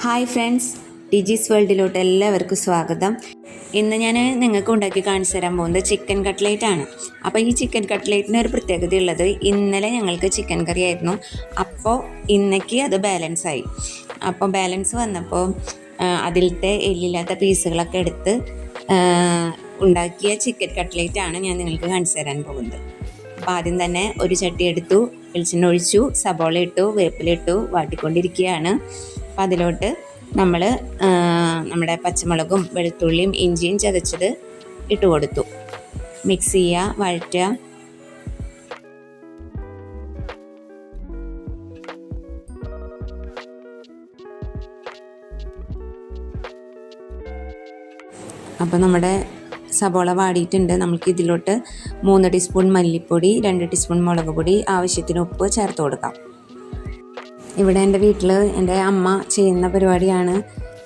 Hi friends, ടിജീസ് വേൾഡിലോട്ട് എല്ലാവർക്കും സ്വാഗതം. ഇന്ന് ഞാൻ നിങ്ങൾക്ക് ഉണ്ടാക്കി കാണിച്ചു തരാൻ പോകുന്നത് ചിക്കൻ കട്ട്ലേറ്റ് ആണ്. അപ്പോൾ ഈ ചിക്കൻ കട്ട്ലേറ്റിന് ഒരു പ്രത്യേകത ഉള്ളത്, ഇന്നലെ ഞങ്ങൾക്ക് ചിക്കൻ കറി ആയിരുന്നു. അപ്പോൾ ഇന്നേക്ക് അത് ബാലൻസായി. അപ്പോൾ ബാലൻസ് വന്നപ്പോൾ അതിലത്തെ എല്ലില്ലാത്ത പീസുകളൊക്കെ എടുത്ത് ഉണ്ടാക്കിയ ചിക്കൻ കട്ട്ലേറ്റ് ആണ് ഞാൻ നിങ്ങൾക്ക് കാണിച്ചു തരാൻ പോകുന്നത്. അപ്പോൾ ആദ്യം തന്നെ ഒരു ചട്ടി എടുത്തു, വെളിച്ചെണ്ണ ഒഴിച്ചു, സബോള ഇട്ടു, വേപ്പില ഇട്ടു, വാട്ടിക്കൊണ്ടിരിക്കുകയാണ്. അപ്പം അതിലോട്ട് നമ്മൾ നമ്മുടെ പച്ചമുളകും വെളുത്തുള്ളിയും ഇഞ്ചിയും ചതച്ചത് ഇട്ട് കൊടുത്തു. മിക്സ് ചെയ്യുക, വഴറ്റുക. അപ്പോൾ നമ്മുടെ സബോള വാടിയിട്ടുണ്ട്. നമുക്ക് ഇതിലോട്ട് 3 ടീസ്പൂൺ മല്ലിപ്പൊടി, 2 ടീസ്പൂൺ മുളക് പൊടി, ആവശ്യത്തിന് ഉപ്പ് ചേർത്ത് കൊടുക്കാം. ഇവിടെ എൻ്റെ വീട്ടിൽ എൻ്റെ അമ്മ ചെയ്യുന്ന പരിപാടിയാണ്.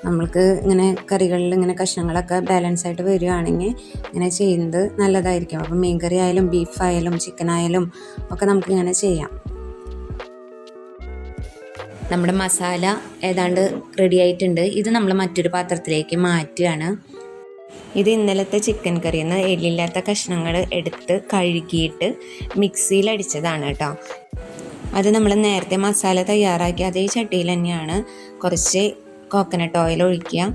നമ്മൾക്ക് ഇങ്ങനെ കറികളിൽ ഇങ്ങനെ കഷ്ണങ്ങളൊക്കെ ബാലൻസ് ആയിട്ട് വരികയാണെങ്കിൽ ഇങ്ങനെ ചെയ്യുന്നത് നല്ലതായിരിക്കും. അപ്പം മീൻ കറി ആയാലും ബീഫായാലും ചിക്കനായാലും ഒക്കെ നമുക്കിങ്ങനെ ചെയ്യാം. നമ്മുടെ മസാല ഏതാണ്ട് റെഡി ആയിട്ടുണ്ട്. ഇത് നമ്മൾ മറ്റൊരു പാത്രത്തിലേക്ക് മാറ്റുകയാണ്. ഇത് ഇന്നലത്തെ ചിക്കൻ കറിയിൽ നിന്ന് എല്ലില്ലാത്ത കഷ്ണങ്ങൾ എടുത്ത് കഴുകിയിട്ട് മിക്സിയിൽ അടിച്ചതാണ് കേട്ടോ. അത് നമ്മൾ നേരത്തെ മസാല തയ്യാറാക്കി അതേ ചട്ടിയിൽ തന്നെയാണ് കുറച്ച് കോക്കനട്ട് ഓയിൽ ഒഴിക്കുക.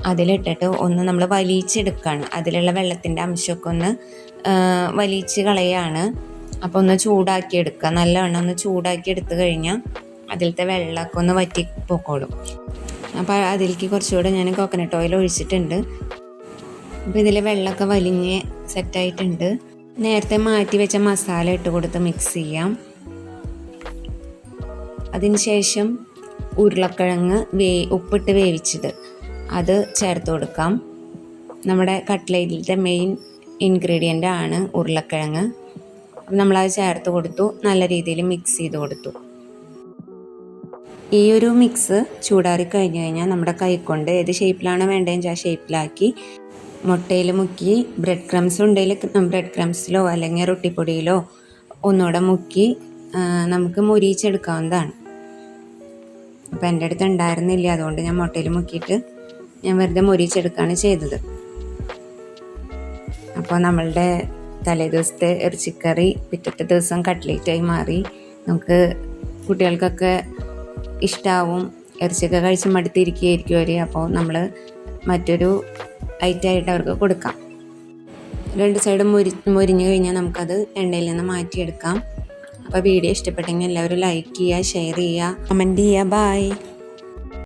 അതിലിട്ടിട്ട് ഒന്ന് നമ്മൾ വലിച്ചെടുക്കുകയാണ്. അതിലുള്ള വെള്ളത്തിൻ്റെ അംശമൊക്കെ ഒന്ന് വലിച്ച് കളയാണ്. അപ്പോൾ ഒന്ന് ചൂടാക്കി എടുക്കുക. നല്ലവണ്ണം ഒന്ന് ചൂടാക്കി എടുത്തു കഴിഞ്ഞാൽ അതിലത്തെ വെള്ളമൊക്കെ ഒന്ന് വറ്റി പോക്കോളും. അപ്പോൾ അതിലേക്ക് കുറച്ചുകൂടെ ഞാൻ കോക്കനട്ട് ഓയിൽ ഒഴിച്ചിട്ടുണ്ട്. അപ്പോൾ ഇതിൽ വെള്ളമൊക്കെ വലിഞ്ഞ് സെറ്റായിട്ടുണ്ട്. നേരത്തെ മാറ്റി വെച്ച മസാല ഇട്ട് കൊടുത്ത് മിക്സ് ചെയ്യാം. അതിനുശേഷം ഉരുളക്കിഴങ്ങ് ഉപ്പിട്ട് വേവിച്ചത് അത് ചേർത്ത് കൊടുക്കാം. നമ്മുടെ കട്ട്ലേറ്റിൻ്റെ മെയിൻ ഇൻഗ്രീഡിയൻ്റ് ആണ് ഉരുളക്കിഴങ്ങ്. അപ്പോൾ നമ്മളത് ചേർത്ത് കൊടുത്തു, നല്ല രീതിയിൽ മിക്സ് ചെയ്ത് കൊടുത്തു. ഈ ഒരു മിക്സ് ചൂടാറി കഴിഞ്ഞ് കഴിഞ്ഞാൽ നമ്മുടെ കൈകൊണ്ട് ഏത് ഷേപ്പിലാണ് വേണ്ടതെന്ന് ആ ഷേപ്പിലാക്കി മുട്ടയിൽ മുക്കി ബ്രെഡ് ക്രംസ് ഉണ്ടെങ്കിൽ ബ്രെഡ് ക്രംസിലോ അല്ലെങ്കിൽ റൊട്ടിപ്പൊടിയിലോ ഒന്നുകൂടെ മുക്കി നമുക്ക് മുരിയിച്ചെടുക്കാവുന്നതാണ്. അപ്പോൾ എൻ്റെ അടുത്ത് ഉണ്ടായിരുന്നില്ല, അതുകൊണ്ട് ഞാൻ മുട്ടയിൽ മുക്കിയിട്ട് ഞാൻ വെറുതെ മുരിയിച്ചെടുക്കുകയാണ് ചെയ്തത്. അപ്പോൾ നമ്മളുടെ തലേ ദിവസത്തെ ഇറച്ചിക്കറി പിറ്റത്തെ ദിവസം കട്ട്ലേറ്റായി മാറി. നമുക്ക് കുട്ടികൾക്കൊക്കെ ഇഷ്ടമാവും. ഇറച്ചിയൊക്കെ കഴിച്ച് മടുത്തിരിക്കുകയായിരിക്കും അവർ. അപ്പോൾ നമ്മൾ മറ്റൊരു ഐറ്റമായിട്ട് അവർക്ക് കൊടുക്കാം. 2 സൈഡും മുരിഞ്ഞു കഴിഞ്ഞാൽ നമുക്കത് എണ്ണയിൽ നിന്ന് മാറ്റിയെടുക്കാം. അപ്പോൾ വീഡിയോ ഇഷ്ടപ്പെട്ടെങ്കിൽ എല്ലാവരും ലൈക്ക് ചെയ്യുക, ഷെയർ ചെയ്യുക, കമൻറ്റ് ചെയ്യുക. ബൈ.